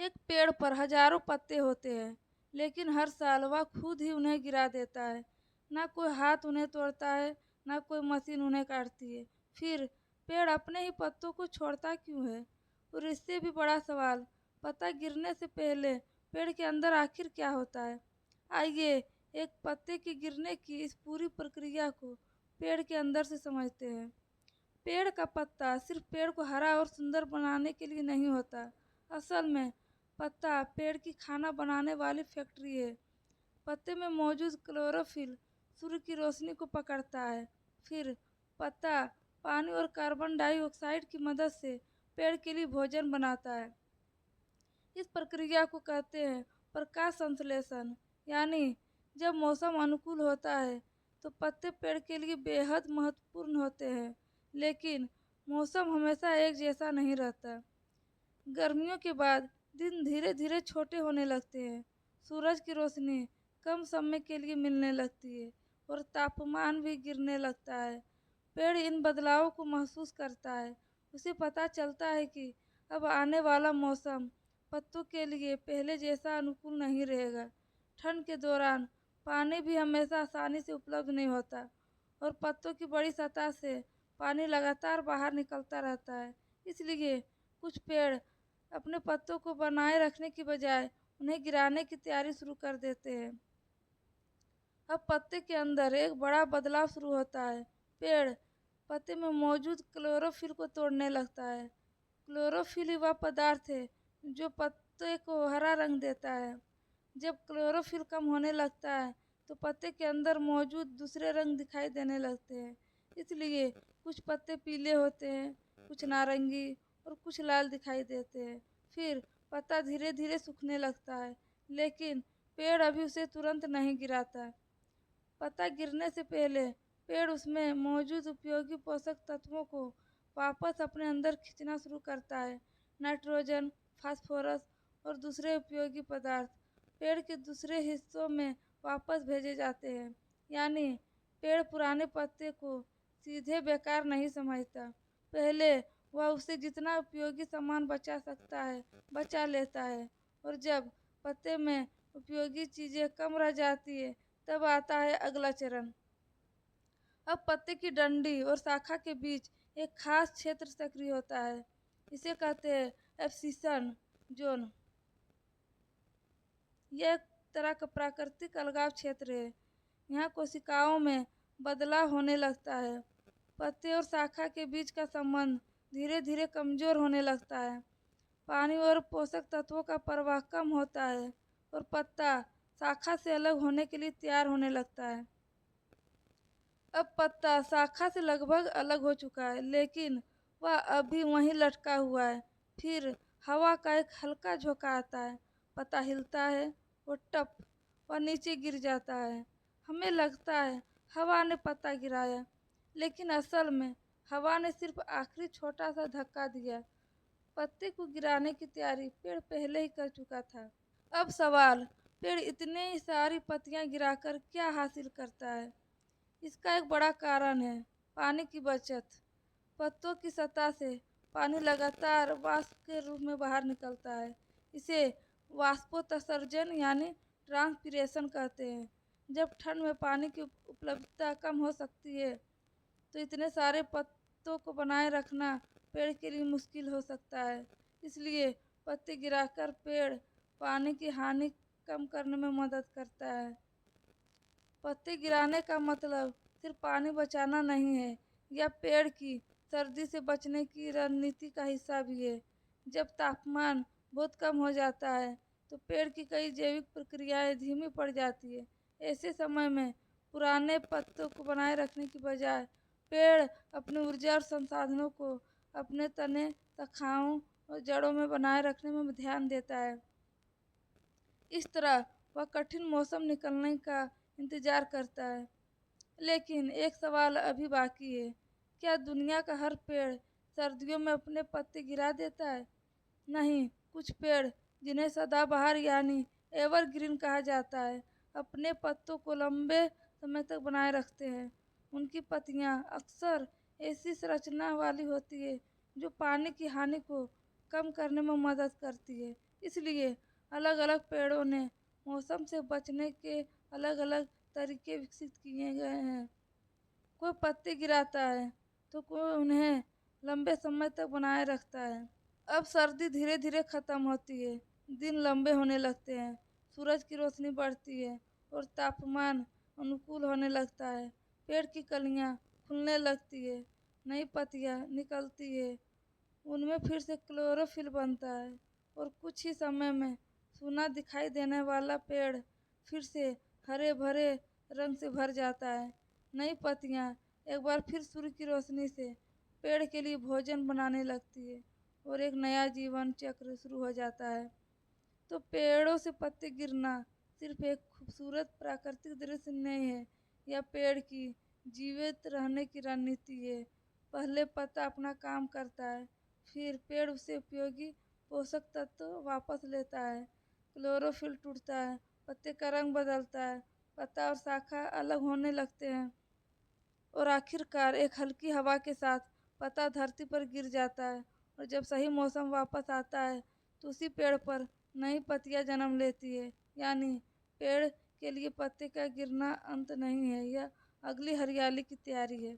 एक पेड़ पर हजारों पत्ते होते हैं, लेकिन हर साल वह खुद ही उन्हें गिरा देता है। ना कोई हाथ उन्हें तोड़ता है, ना कोई मशीन उन्हें काटती है। फिर पेड़ अपने ही पत्तों को छोड़ता क्यों है? और इससे भी बड़ा सवाल, पत्ता गिरने से पहले पेड़ के अंदर आखिर क्या होता है? आइए एक पत्ते के गिरने की इस पूरी प्रक्रिया को पेड़ के अंदर से समझते हैं। पेड़ का पत्ता सिर्फ पेड़ को हरा और सुंदर बनाने के लिए नहीं होता। असल में पत्ता पेड़ की खाना बनाने वाली फैक्ट्री है। पत्ते में मौजूद क्लोरोफिल सूर्य की रोशनी को पकड़ता है। फिर पत्ता पानी और कार्बन डाइऑक्साइड की मदद से पेड़ के लिए भोजन बनाता है। इस प्रक्रिया को कहते हैं प्रकाश संश्लेषण। यानी जब मौसम अनुकूल होता है तो पत्ते पेड़ के लिए बेहद महत्वपूर्ण होते हैं। लेकिन मौसम हमेशा एक जैसा नहीं रहता। गर्मियों के बाद दिन धीरे धीरे छोटे होने लगते हैं। सूरज की रोशनी कम समय के लिए मिलने लगती है और तापमान भी गिरने लगता है। पेड़ इन बदलावों को महसूस करता है। उसे पता चलता है कि अब आने वाला मौसम पत्तों के लिए पहले जैसा अनुकूल नहीं रहेगा। ठंड के दौरान पानी भी हमेशा आसानी से उपलब्ध नहीं होता और पत्तों की बड़ी सतह से पानी लगातार बाहर निकलता रहता है। इसलिए कुछ पेड़ अपने पत्तों को बनाए रखने की बजाय उन्हें गिराने की तैयारी शुरू कर देते हैं। अब पत्ते के अंदर एक बड़ा बदलाव शुरू होता है। पेड़ पत्ते में मौजूद क्लोरोफिल को तोड़ने लगता है। क्लोरोफिल ही वह पदार्थ है जो पत्ते को हरा रंग देता है। जब क्लोरोफिल कम होने लगता है तो पत्ते के अंदर मौजूद दूसरे रंग दिखाई देने लगते हैं। इसलिए कुछ पत्ते पीले होते हैं, कुछ नारंगी और कुछ लाल दिखाई देते हैं। फिर पत्ता धीरे धीरे सूखने लगता है, लेकिन पेड़ अभी उसे तुरंत नहीं गिराता। पत्ता गिरने से पहले पेड़ उसमें मौजूद उपयोगी पोषक तत्वों को वापस अपने अंदर खींचना शुरू करता है। नाइट्रोजन, फास्फोरस और दूसरे उपयोगी पदार्थ पेड़ के दूसरे हिस्सों में वापस भेजे जाते हैं। यानी पेड़ पुराने पत्ते को सीधे बेकार नहीं समझता। पहले वह उससे जितना उपयोगी सामान बचा सकता है बचा लेता है, और जब पत्ते में उपयोगी चीजें कम रह जाती है तब आता है अगला चरण। अब पत्ते की डंडी और शाखा के बीच एक खास क्षेत्र सक्रिय होता है। इसे कहते हैं एब्सिशन जोन। यह एक तरह का प्राकृतिक अलगाव क्षेत्र है। यहाँ कोशिकाओं में बदलाव होने लगता है। पत्ते और शाखा के बीच का संबंध धीरे धीरे कमजोर होने लगता है। पानी और पोषक तत्वों का प्रवाह कम होता है और पत्ता शाखा से अलग होने के लिए तैयार होने लगता है। अब पत्ता शाखा से लगभग अलग हो चुका है, लेकिन वह अभी वहीं लटका हुआ है। फिर हवा का एक हल्का झोंका आता है, पत्ता हिलता है और टप वह नीचे गिर जाता है। हमें लगता है हवा ने पत्ता गिराया, लेकिन असल में हवा ने सिर्फ आखिरी छोटा सा धक्का दिया। पत्ते को गिराने की तैयारी पेड़ पहले ही कर चुका था। अब सवाल, पेड़ इतनी सारी पत्तियां गिराकर क्या हासिल करता है? इसका एक बड़ा कारण है पानी की बचत। पत्तों की सतह से पानी लगातार वाष्प के रूप में बाहर निकलता है। इसे वाष्पोत्सर्जन यानी ट्रांसपीरेशन कहते हैं। जब ठंड में पानी की उपलब्धता कम हो सकती है तो इतने सारे पत्तों को बनाए रखना पेड़ के लिए मुश्किल हो सकता है। इसलिए पत्ते गिराकर पेड़ पानी की हानि कम करने में मदद करता है। पत्ते गिराने का मतलब सिर्फ पानी बचाना नहीं है, यह पेड़ की सर्दी से बचने की रणनीति का हिस्सा भी है। जब तापमान बहुत कम हो जाता है तो पेड़ की कई जैविक प्रक्रियाएं धीमी पड़ जाती है। ऐसे समय में पुराने पत्तों को बनाए रखने की बजाय पेड़ अपनी ऊर्जा और संसाधनों को अपने तने, शाखाओं और जड़ों में बनाए रखने में ध्यान देता है। इस तरह वह कठिन मौसम निकलने का इंतजार करता है। लेकिन एक सवाल अभी बाकी है, क्या दुनिया का हर पेड़ सर्दियों में अपने पत्ते गिरा देता है? नहीं, कुछ पेड़ जिन्हें सदाबहार यानी एवरग्रीन कहा जाता है अपने पत्तों को लंबे समय तक बनाए रखते हैं। उनकी पत्तियां अक्सर ऐसी संरचना वाली होती है जो पानी की हानि को कम करने में मदद करती है। इसलिए अलग अलग पेड़ों ने मौसम से बचने के अलग अलग तरीके विकसित किए गए हैं। कोई पत्ते गिराता है तो कोई उन्हें लंबे समय तक बनाए रखता है। अब सर्दी धीरे धीरे खत्म होती है, दिन लंबे होने लगते हैं, सूरज की रोशनी बढ़ती है और तापमान अनुकूल होने लगता है। पेड़ की कलियां खुलने लगती है, नई पत्तियां निकलती है, उनमें फिर से क्लोरोफिल बनता है और कुछ ही समय में सूना दिखाई देने वाला पेड़ फिर से हरे भरे रंग से भर जाता है। नई पत्तियां एक बार फिर सूर्य की रोशनी से पेड़ के लिए भोजन बनाने लगती है और एक नया जीवन चक्र शुरू हो जाता है। तो पेड़ों से पत्ते गिरना सिर्फ एक खूबसूरत प्राकृतिक दृश्य नहीं है, यह पेड़ की जीवित रहने की रणनीति है। पहले पत्ता अपना काम करता है, फिर पेड़ उससे उपयोगी पोषक तत्व वापस लेता है, क्लोरोफिल टूटता है, पत्ते का रंग बदलता है, पत्ता और शाखा अलग होने लगते हैं और आखिरकार एक हल्की हवा के साथ पत्ता धरती पर गिर जाता है। और जब सही मौसम वापस आता है तो उसी पेड़ पर नई पत्तियां जन्म लेती है। यानी पेड़ के लिए पत्ते का गिरना अंत नहीं है, यह अगली हरियाली की तैयारी है।